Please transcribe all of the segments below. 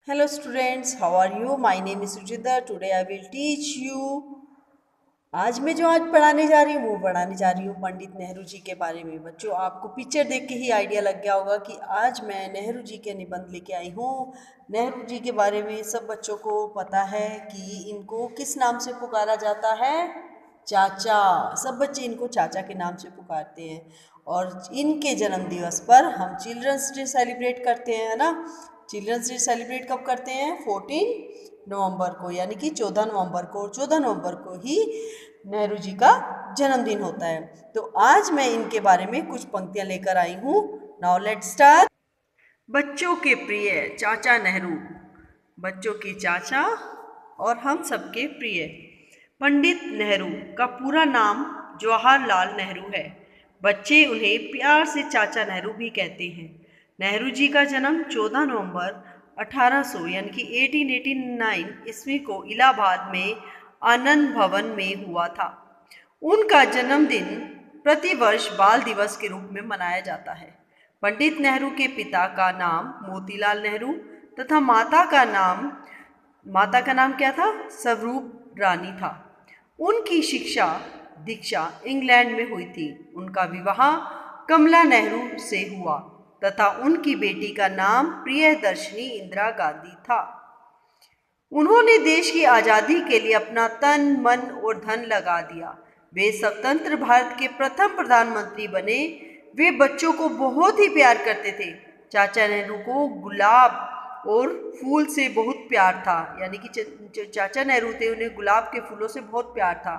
Hello students, how are you? My name is Sujita. Today I will teach you। आज पढ़ाने जा रही हूँ वो पढ़ाने जा रही हूँ पंडित नेहरू जी के बारे में। बच्चों, आपको पिक्चर देख के ही आइडिया लग गया होगा कि आज मैं नेहरू जी के निबंध लेके आई हूँ। नेहरू जी के बारे में सब बच्चों को पता है कि इनको किस नाम से पुकारा जाता है? चाचा। सब बच्चे इनको चाचा के नाम से पुकारते हैं। और इनके जन्म दिवस पर हम चिल्ड्रंस डे सेलिब्रेट करते हैं, है ना। चिल्ड्रंस डे सेलिब्रेट कब करते हैं? 14 नवंबर को, यानी कि 14 नवंबर को। 14 नवंबर को ही नेहरू जी का जन्मदिन होता है। तो आज मैं इनके बारे में कुछ पंक्तियां लेकर आई हूँ। Now let's start. बच्चों के प्रिय चाचा नेहरू, बच्चों के चाचा और हम सबके प्रिय। पंडित नेहरू का पूरा नाम जवाहरलाल नेहरू है। बच्चे उन्हें प्यार से चाचा नेहरू भी कहते हैं। नेहरू जी का जन्म 14 नवंबर 1800 यानी कि 1889 ईस्वी को इलाहाबाद में आनंद भवन में हुआ था। उनका जन्मदिन प्रतिवर्ष बाल दिवस के रूप में मनाया जाता है। पंडित नेहरू के पिता का नाम मोतीलाल नेहरू तथा माता का नाम क्या था? स्वरूप रानी था। उनकी शिक्षा दीक्षा इंग्लैंड में हुई थी। उनका विवाह कमला नेहरू से हुआ तथा उनकी बेटी का नाम प्रियदर्शनी इंदिरा गांधी था। उन्होंने देश की आज़ादी के लिए अपना तन मन और धन लगा दिया। वे स्वतंत्र भारत के प्रथम प्रधानमंत्री बने। वे बच्चों को बहुत ही प्यार करते थे। चाचा नेहरू को गुलाब और फूल से बहुत प्यार था, यानी कि चाचा नेहरू थे, उन्हें गुलाब के फूलों से बहुत प्यार था।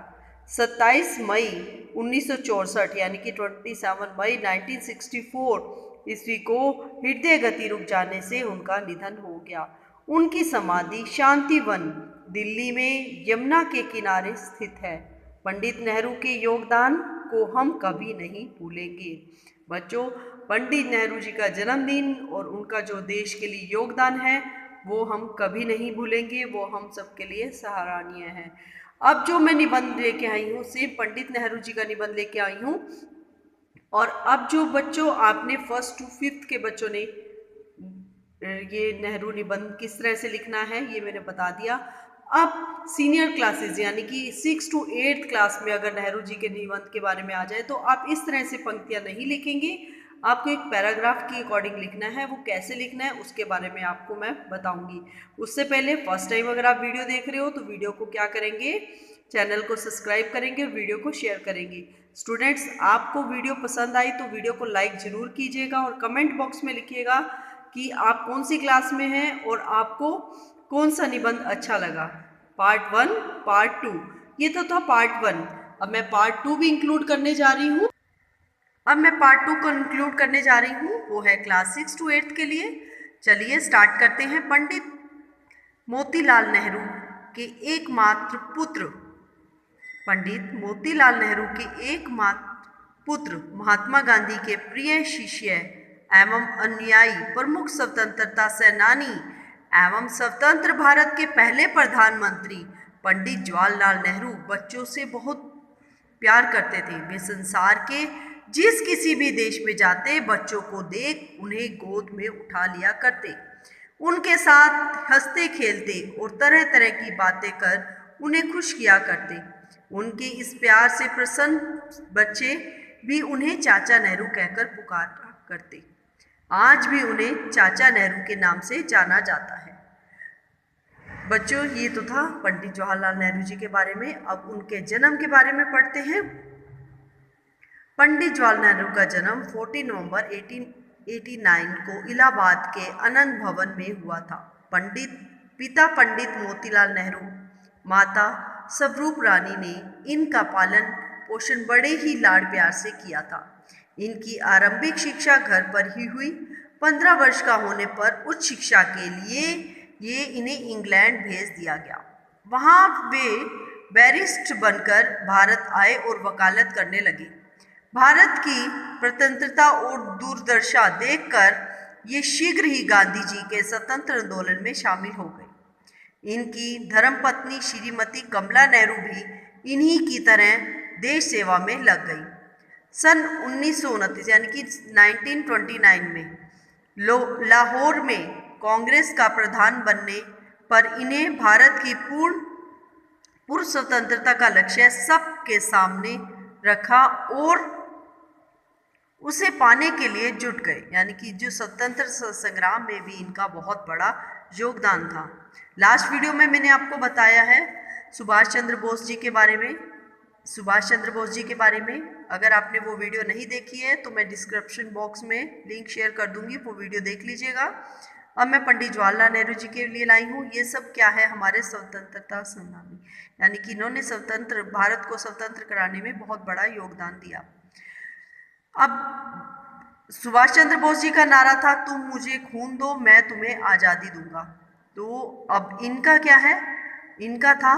27 मई 1964 यानी कि 27 मई 1964 ईस्वी को हृदय गति रुक जाने से उनका निधन हो गया। उनकी समाधि शांतिवन दिल्ली में यमुना के किनारे स्थित है। पंडित नेहरू के योगदान को हम कभी नहीं भूलेंगे। बच्चों, पंडित नेहरू जी का जन्मदिन और उनका जो देश के लिए योगदान है वो हम कभी नहीं भूलेंगे। वो हम सबके लिए सराहनीय है। अब जो मैं निबंध लेके आई हूँ, सेम पंडित नेहरू जी का निबंध लेके आई हूँ। और अब जो बच्चों आपने 1st to 5th के बच्चों ने ये नेहरू निबंध किस तरह से लिखना है ये मैंने बता दिया। अब सीनियर क्लासेस यानी कि 6 to 8th क्लास में अगर नेहरू जी के निबंध के बारे में आ जाए तो आप इस तरह से पंक्तियां नहीं लिखेंगे। आपको एक पैराग्राफ के अकॉर्डिंग लिखना है। वो कैसे लिखना है उसके बारे में आपको मैं बताऊंगी। उससे पहले फर्स्ट टाइम अगर आप वीडियो देख रहे हो तो वीडियो को क्या करेंगे, चैनल को सब्सक्राइब करेंगे और वीडियो को शेयर करेंगे। स्टूडेंट्स, आपको वीडियो पसंद आई तो वीडियो को लाइक जरूर कीजिएगा और कमेंट बॉक्स में लिखिएगा कि आप कौन सी क्लास में हैं और आपको कौन सा निबंध अच्छा लगा। पार्ट 1, पार्ट 2, ये तो था पार्ट 1। अब मैं पार्ट 2 भी इंक्लूड करने जा रही हूँ। अब मैं पार्ट 2 को इंक्लूड करने जा रही हूँ, वो है क्लास 6 to 8 के लिए। चलिए स्टार्ट करते हैं। पंडित मोतीलाल नेहरू के एकमात्र पुत्र, पंडित मोतीलाल नेहरू के एकमात्र पुत्र, महात्मा गांधी के प्रिय शिष्य एवं अनुयायी, प्रमुख स्वतंत्रता सेनानी एवं स्वतंत्र भारत के पहले प्रधानमंत्री पंडित जवाहरलाल नेहरू बच्चों से बहुत प्यार करते थे। वे संसार के जिस किसी भी देश में जाते बच्चों को देख उन्हें गोद में उठा लिया करते। उनके साथ हंसते खेलते और तरह तरह की बातें कर उन्हें खुश किया करते। उनके इस प्यार से प्रसन्न बच्चे भी उन्हें चाचा नेहरू कहकर पुकारा करते। आज भी उन्हें चाचा नेहरू के नाम से जाना जाता है। बच्चों, ये तो था पंडित जवाहरलाल नेहरू जी के बारे में। अब उनके जन्म के बारे में पढ़ते हैं। पंडित जवाहरलाल नेहरू का जन्म 14 नवंबर 1889 को इलाहाबाद के आनंद भवन में हुआ था। पिता पंडित मोतीलाल नेहरू, माता स्वरूप रानी ने इनका पालन पोषण बड़े ही लाड़ प्यार से किया था। इनकी आरंभिक शिक्षा घर पर ही हुई। 15 वर्ष का होने पर उच्च शिक्षा के लिए इन्हें इंग्लैंड भेज दिया गया। वहाँ वे बैरिस्टर बनकर भारत आए और वकालत करने लगे। भारत की स्वतंत्रता और दूरदर्शा देखकर ये शीघ्र ही गांधी जी के स्वतंत्र आंदोलन में शामिल हो गए। इनकी धर्मपत्नी श्रीमती कमला नेहरू भी इन्हीं की तरह देश सेवा में लग गई। सन 1929 यानी कि 1929 में लाहौर में कांग्रेस का प्रधान बनने पर इन्हें भारत की पूर्ण स्वतंत्रता का लक्ष्य सबके सामने रखा और उसे पाने के लिए जुट गए। यानी कि जो स्वतंत्र संग्राम में भी इनका बहुत बड़ा योगदान था। लास्ट वीडियो में मैंने आपको बताया है सुभाष चंद्र बोस जी के बारे में। सुभाष चंद्र बोस जी के बारे में अगर आपने वो वीडियो नहीं देखी है तो मैं डिस्क्रिप्शन बॉक्स में लिंक शेयर कर दूंगी, वो वीडियो देख लीजिएगा। अब मैं पंडित जवाहरलाल नेहरू जी के लिए लाई हूँ। ये सब क्या है, हमारे स्वतंत्रता सेनानी, यानी कि इन्होंने भारत को स्वतंत्र कराने में बहुत बड़ा योगदान दिया। अब सुभाष चंद्र बोस जी का नारा था, तुम मुझे खून दो मैं तुम्हें आज़ादी दूंगा। तो अब इनका क्या है, इनका था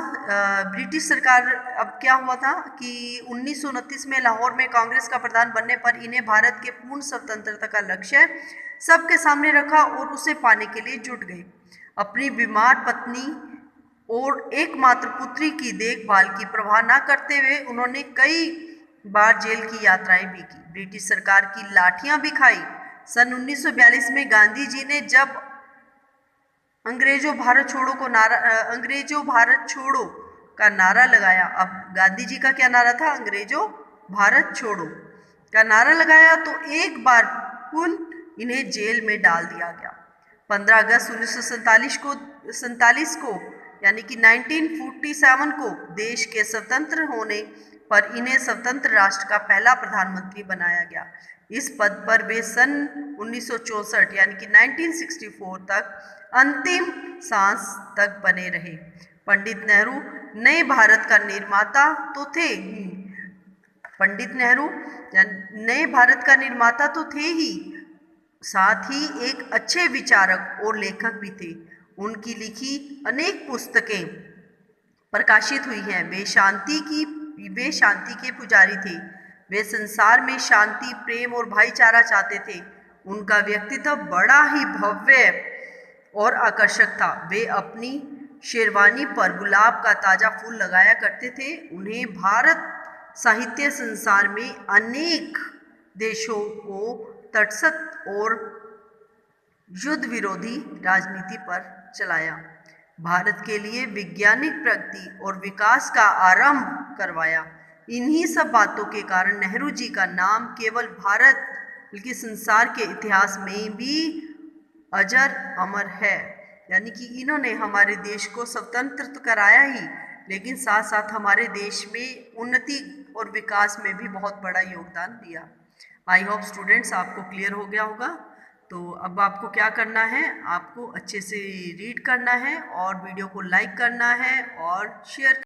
ब्रिटिश सरकार। अब क्या हुआ था कि 1929 में लाहौर में कांग्रेस का प्रधान बनने पर इन्हें भारत के पूर्ण स्वतंत्रता का लक्ष्य सबके सामने रखा और उसे पाने के लिए जुट गए। अपनी बीमार पत्नी और एकमात्र पुत्री की देखभाल की परवाह न करते हुए उन्होंने कई बार जेल की यात्राएं भी की, ब्रिटिश सरकार की लाठियां भी खाई। सन 1942 में गांधी जी ने जब अंग्रेजों भारत छोड़ो का नारा लगाया। अब गांधी जी का क्या नारा था, अंग्रेजों भारत छोड़ो का नारा लगाया, तो एक बार पुनः इन्हें जेल में डाल दिया गया। 15 अगस्त 1947 को यानी कि 1947 को देश के स्वतंत्र होने पर इन्हें स्वतंत्र राष्ट्र का पहला प्रधानमंत्री बनाया गया। इस पद पर वे सन 1964 यानी कि 1964 तक अंतिम सांस तक बने रहे। पंडित नेहरू नए भारत का निर्माता तो थे ही, पंडित नेहरू नए भारत का निर्माता तो थे ही, साथ ही एक अच्छे विचारक और लेखक भी थे। उनकी लिखी अनेक पुस्तकें प्रकाशित हुई हैं। वे शांति के पुजारी थे। वे संसार में शांति, प्रेम और भाईचारा चाहते थे। उनका व्यक्तित्व बड़ा ही भव्य और आकर्षक था। वे अपनी शेरवानी पर गुलाब का ताजा फूल लगाया करते थे। उन्हें भारत साहित्य संसार में अनेक देशों को तटस्थ और युद्ध विरोधी राजनीति पर चलाया, भारत के लिए वैज्ञानिक प्रगति और विकास का आरंभ करवाया। इन्हीं सब बातों के कारण नेहरू जी का नाम केवल भारत बल्कि संसार के इतिहास में भी अजर अमर है। यानी कि इन्होंने हमारे देश को स्वतंत्र तो कराया ही, लेकिन साथ साथ हमारे देश में उन्नति और विकास में भी बहुत बड़ा योगदान दिया। आई होप स्टूडेंट्स आपको क्लियर हो गया होगा। तो अब आपको क्या करना है, आपको अच्छे से रीड करना है और वीडियो को लाइक करना है और शेयर